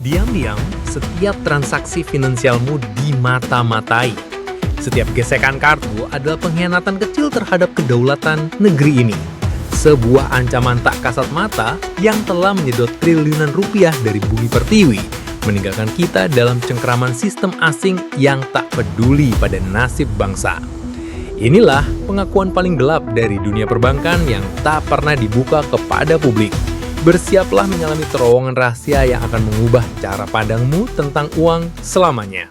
Diam-diam, setiap transaksi finansialmu dimata-matai. Setiap gesekan kartu adalah pengkhianatan kecil terhadap kedaulatan negeri ini. Sebuah ancaman tak kasat mata yang telah menyedot triliunan rupiah dari bumi pertiwi, meninggalkan kita dalam cengkraman sistem asing yang tak peduli pada nasib bangsa. Inilah pengakuan paling gelap dari dunia perbankan yang tak pernah dibuka kepada publik. Bersiaplah menyelami terowongan rahasia yang akan mengubah cara pandangmu tentang uang selamanya.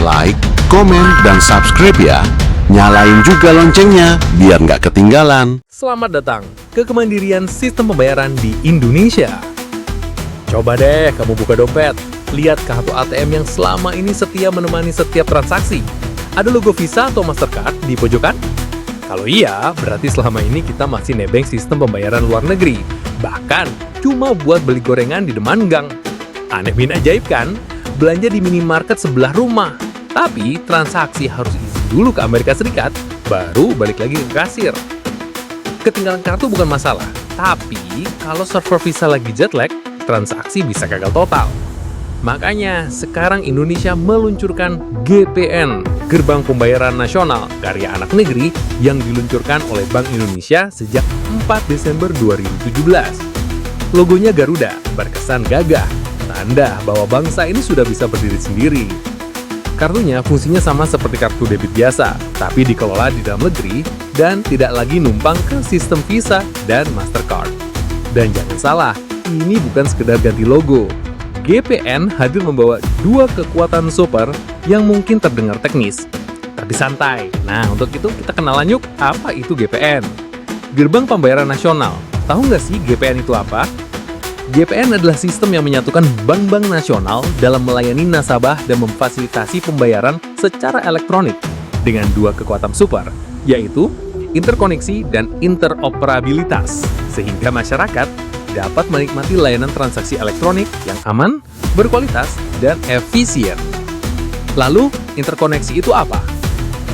Like, komen, dan subscribe ya. Nyalain juga loncengnya biar nggak ketinggalan. Selamat datang ke kemandirian sistem pembayaran di Indonesia. Coba deh kamu buka dompet, lihat kartu ATM yang selama ini setia menemani setiap transaksi. Ada logo Visa atau Mastercard di pojokan? Kalau iya, berarti selama ini kita masih nebeng sistem pembayaran luar negeri. Bahkan, cuma buat beli gorengan di depan gang. Aneh bin ajaib kan? Belanja di minimarket sebelah rumah. Tapi, transaksi harus isi dulu ke Amerika Serikat, baru balik lagi ke kasir. Ketinggalan kartu bukan masalah, tapi kalau server Visa lagi jet lag, transaksi bisa gagal total. Makanya, sekarang Indonesia meluncurkan GPN, Gerbang Pembayaran Nasional, karya anak negeri yang diluncurkan oleh Bank Indonesia sejak 4 Desember 2017. Logonya Garuda, berkesan gagah, tanda bahwa bangsa ini sudah bisa berdiri sendiri. Kartunya fungsinya sama seperti kartu debit biasa, tapi dikelola di dalam negeri dan tidak lagi numpang ke sistem Visa dan Mastercard. Dan jangan salah, ini bukan sekedar ganti logo. GPN hadir membawa dua kekuatan super yang mungkin terdengar teknis, tapi santai. Nah, untuk itu kita kenalan yuk, apa itu GPN? Gerbang Pembayaran Nasional. Tahu nggak sih GPN itu apa? GPN adalah sistem yang menyatukan bank-bank nasional dalam melayani nasabah dan memfasilitasi pembayaran secara elektronik dengan dua kekuatan super, yaitu interkoneksi dan interoperabilitas, sehingga masyarakat dapat menikmati layanan transaksi elektronik yang aman, berkualitas, dan efisien. Lalu, interkoneksi itu apa?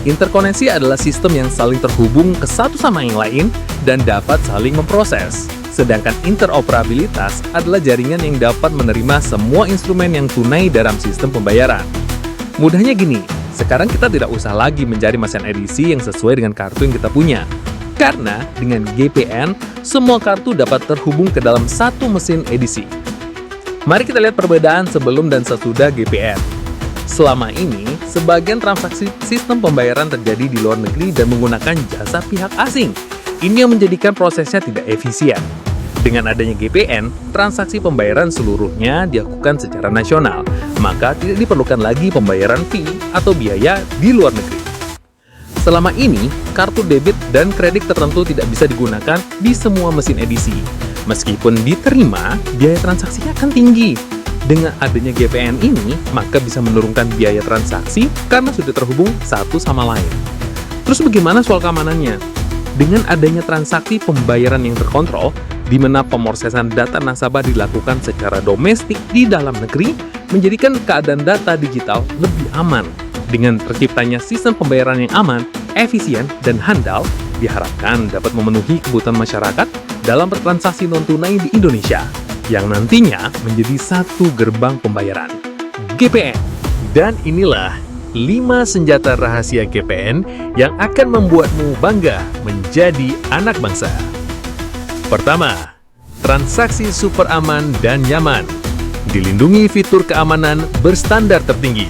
Interkoneksi adalah sistem yang saling terhubung ke satu sama yang lain dan dapat saling memproses. Sedangkan interoperabilitas adalah jaringan yang dapat menerima semua instrumen yang tunai dalam sistem pembayaran. Mudahnya gini, sekarang kita tidak usah lagi mencari mesin edisi yang sesuai dengan kartu yang kita punya. Karena dengan GPN, semua kartu dapat terhubung ke dalam satu mesin edisi. Mari kita lihat perbedaan sebelum dan sesudah GPN. Selama ini, sebagian transaksi sistem pembayaran terjadi di luar negeri dan menggunakan jasa pihak asing. Ini yang menjadikan prosesnya tidak efisien. Dengan adanya GPN, transaksi pembayaran seluruhnya dilakukan secara nasional, maka tidak diperlukan lagi pembayaran fee atau biaya di luar negeri. Selama ini, kartu debit dan kredit tertentu tidak bisa digunakan di semua mesin edisi. Meskipun diterima, biaya transaksinya akan tinggi. Dengan adanya GPN ini, maka bisa menurunkan biaya transaksi karena sudah terhubung satu sama lain. Terus bagaimana soal keamanannya? Dengan adanya transaksi pembayaran yang terkontrol, di mana pemrosesan data nasabah dilakukan secara domestik di dalam negeri, menjadikan keadaan data digital lebih aman. Dengan terciptanya sistem pembayaran yang aman, efisien, dan handal, diharapkan dapat memenuhi kebutuhan masyarakat dalam bertransaksi non-tunai di Indonesia, yang nantinya menjadi satu gerbang pembayaran, GPN. Dan inilah 5 senjata rahasia GPN yang akan membuatmu bangga menjadi anak bangsa. Pertama, transaksi super aman dan nyaman. Dilindungi fitur keamanan berstandar tertinggi.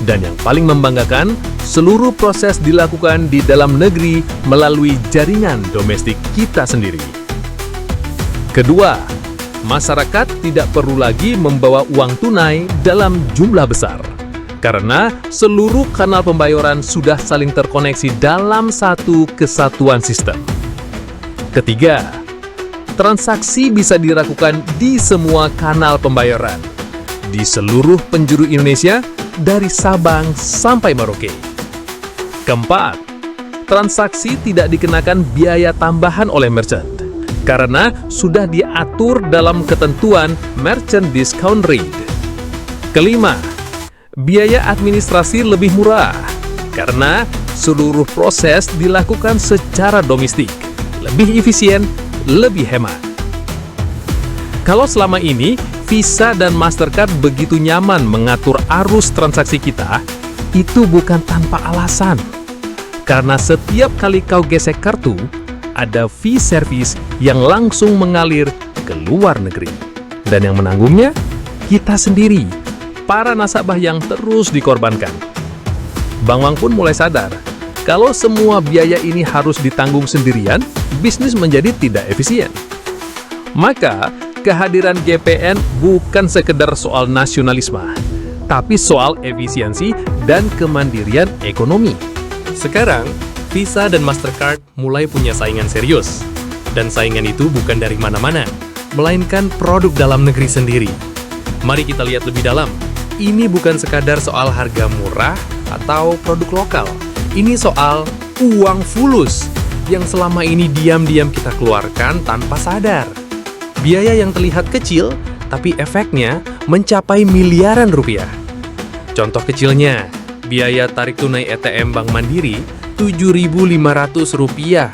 Dan yang paling membanggakan, seluruh proses dilakukan di dalam negeri melalui jaringan domestik kita sendiri. Kedua, masyarakat tidak perlu lagi membawa uang tunai dalam jumlah besar. Karena seluruh kanal pembayaran sudah saling terkoneksi dalam satu kesatuan sistem. Ketiga, transaksi bisa dilakukan di semua kanal pembayaran, di seluruh penjuru Indonesia, dari Sabang sampai Merauke. Keempat, transaksi tidak dikenakan biaya tambahan oleh merchant, karena sudah diatur dalam ketentuan Merchant Discount Rate. Kelima, biaya administrasi lebih murah, Karena seluruh proses dilakukan secara domestik, lebih efisien, lebih hemat. Kalau selama ini Visa dan Mastercard begitu nyaman mengatur arus transaksi kita, itu bukan tanpa alasan. Karena setiap kali kau gesek kartu, ada fee service yang langsung mengalir ke luar negeri. Dan yang menanggungnya, kita sendiri, para nasabah yang terus dikorbankan. Bank-bank pun mulai sadar, kalau semua biaya ini harus ditanggung sendirian, bisnis menjadi tidak efisien. Maka, kehadiran GPN bukan sekedar soal nasionalisme, tapi soal efisiensi dan kemandirian ekonomi. Sekarang, Visa dan Mastercard mulai punya saingan serius. Dan saingan itu bukan dari mana-mana, melainkan produk dalam negeri sendiri. Mari kita lihat lebih dalam. Ini bukan sekadar soal harga murah atau produk lokal. Ini soal uang fulus yang selama ini diam-diam kita keluarkan tanpa sadar. Biaya yang terlihat kecil, tapi efeknya mencapai miliaran rupiah. Contoh kecilnya, biaya tarik tunai ATM Bank Mandiri Rp7.500.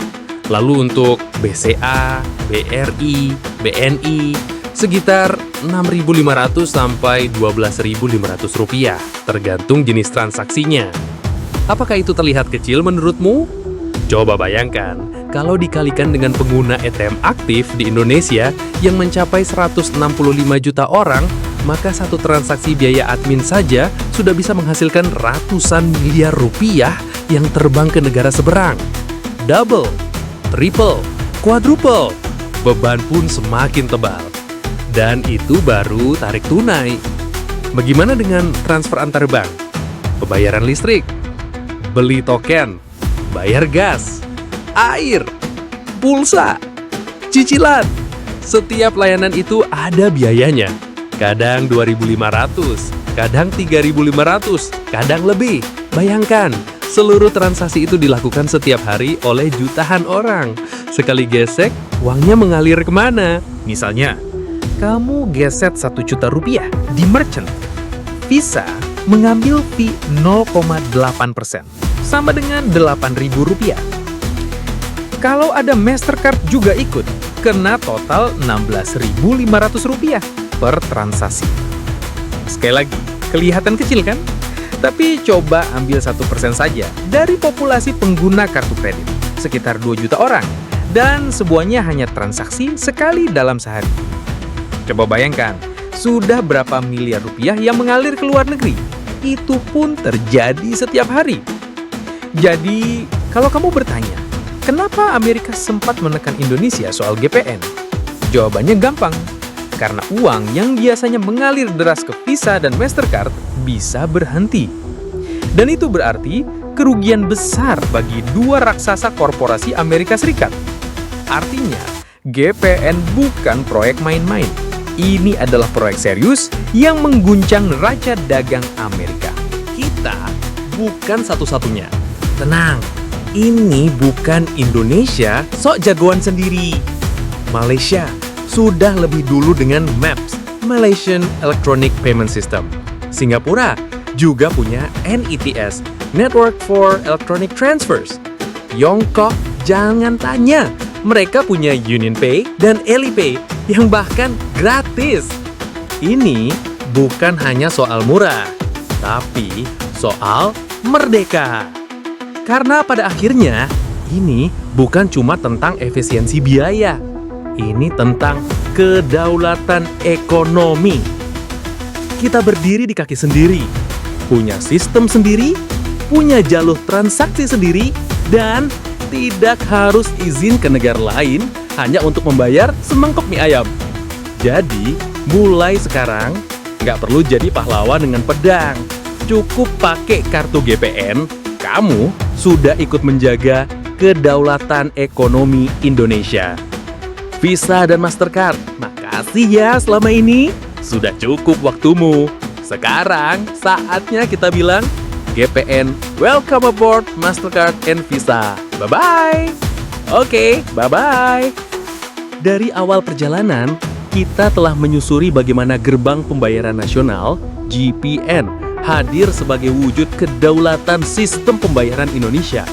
Lalu untuk BCA, BRI, BNI, sekitar Rp6.500 sampai Rp12.500, tergantung jenis transaksinya. Apakah itu terlihat kecil menurutmu? Coba bayangkan, kalau dikalikan dengan pengguna ATM aktif di Indonesia yang mencapai 165 juta orang, maka satu transaksi biaya admin saja sudah bisa menghasilkan ratusan miliar rupiah yang terbang ke negara seberang. Double, triple, quadruple, beban pun semakin tebal. Dan itu baru tarik tunai. Bagaimana dengan transfer antar bank? Pembayaran listrik, beli token, bayar gas, air, pulsa, cicilan. Setiap layanan itu ada biayanya. Kadang 2.500, kadang 3.500, kadang lebih. Bayangkan, seluruh transaksi itu dilakukan setiap hari oleh jutaan orang. Sekali gesek, uangnya mengalir kemana? Misalnya, kamu geset 1 juta rupiah di merchant. Visa mengambil fee 0,8%, sama dengan Rp8.000. Kalau ada Mastercard juga ikut, kena total Rp16.500 per transaksi. Sekali lagi, kelihatan kecil kan? Tapi coba ambil 1% saja dari populasi pengguna kartu kredit, sekitar 2 juta orang, dan semuanya hanya transaksi sekali dalam sehari. Coba bayangkan, sudah berapa miliar rupiah yang mengalir ke luar negeri? Itu pun terjadi setiap hari. Jadi, kalau kamu bertanya, kenapa Amerika sempat menekan Indonesia soal GPN? Jawabannya gampang. Karena uang yang biasanya mengalir deras ke Visa dan Mastercard bisa berhenti. Dan itu berarti kerugian besar bagi dua raksasa korporasi Amerika Serikat. Artinya, GPN bukan proyek main-main. Ini adalah proyek serius yang mengguncang neraca dagang Amerika. Kita bukan satu-satunya. Tenang, ini bukan Indonesia sok jagoan sendiri. Malaysia sudah lebih dulu dengan MAPS, Malaysian Electronic Payment System. Singapura juga punya NETS, Network for Electronic Transfers. Tiongkok jangan tanya, mereka punya UnionPay dan Alipay yang bahkan gratis. Ini bukan hanya soal murah, tapi soal merdeka. Karena pada akhirnya, ini bukan cuma tentang efisiensi biaya. Ini tentang kedaulatan ekonomi. Kita berdiri di kaki sendiri, punya sistem sendiri, punya jalur transaksi sendiri, dan tidak harus izin ke negara lain hanya untuk membayar semangkok mie ayam. Jadi, mulai sekarang, nggak perlu jadi pahlawan dengan pedang. Cukup pakai kartu GPN, kamu sudah ikut menjaga kedaulatan ekonomi Indonesia. Visa dan Mastercard, makasih ya selama ini. Sudah cukup waktumu. Sekarang saatnya kita bilang, GPN, welcome aboard Mastercard and Visa. Bye-bye. Oke, bye-bye. Dari awal perjalanan, kita telah menyusuri bagaimana gerbang pembayaran nasional, GPN, hadir sebagai wujud kedaulatan sistem pembayaran Indonesia.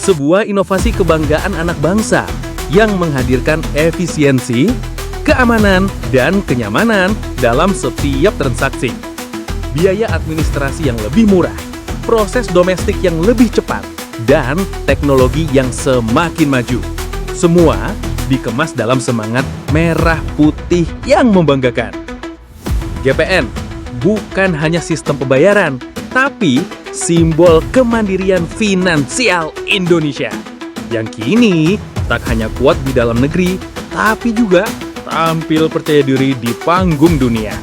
Sebuah inovasi kebanggaan anak bangsa yang menghadirkan efisiensi, keamanan, dan kenyamanan dalam setiap transaksi. Biaya administrasi yang lebih murah, proses domestik yang lebih cepat, dan teknologi yang semakin maju. Semua dikemas dalam semangat merah putih yang membanggakan. GPN bukan hanya sistem pembayaran, tapi simbol kemandirian finansial Indonesia yang kini tak hanya kuat di dalam negeri, tapi juga tampil percaya diri di panggung dunia.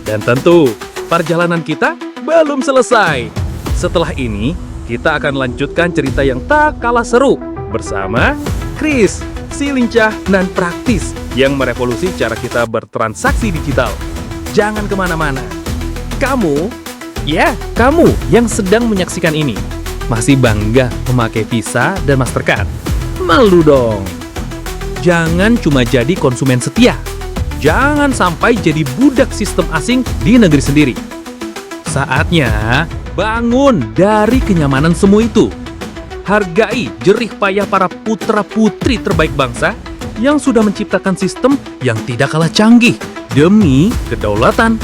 Dan tentu, perjalanan kita belum selesai. Setelah ini, kita akan lanjutkan cerita yang tak kalah seru bersama Kris, si lincah dan praktis yang merevolusi cara kita bertransaksi digital. Jangan kemana-mana. Kamu yang sedang menyaksikan ini, masih bangga memakai Visa dan Mastercard? Malu dong. Jangan cuma jadi konsumen setia. Jangan sampai jadi budak sistem asing di negeri sendiri. Saatnya bangun dari kenyamanan semua itu. Hargai jerih payah para putra-putri terbaik bangsa yang sudah menciptakan sistem yang tidak kalah canggih demi kedaulatan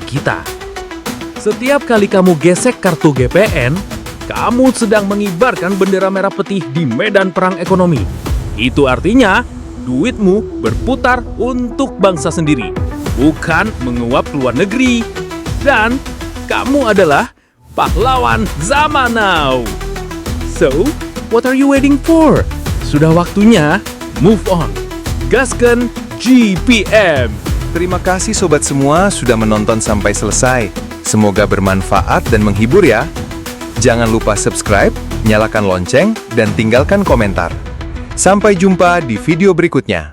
kita. Setiap kali kamu gesek kartu GPN, kamu sedang mengibarkan bendera merah putih di medan perang ekonomi. Itu artinya duitmu berputar untuk bangsa sendiri, bukan menguap ke luar negeri. Dan kamu adalah pahlawan zaman now. So, what are you waiting for? Sudah waktunya move on. Gaskan GPM. Terima kasih sobat semua sudah menonton sampai selesai. Semoga bermanfaat dan menghibur ya. Jangan lupa subscribe, nyalakan lonceng, dan tinggalkan komentar. Sampai jumpa di video berikutnya.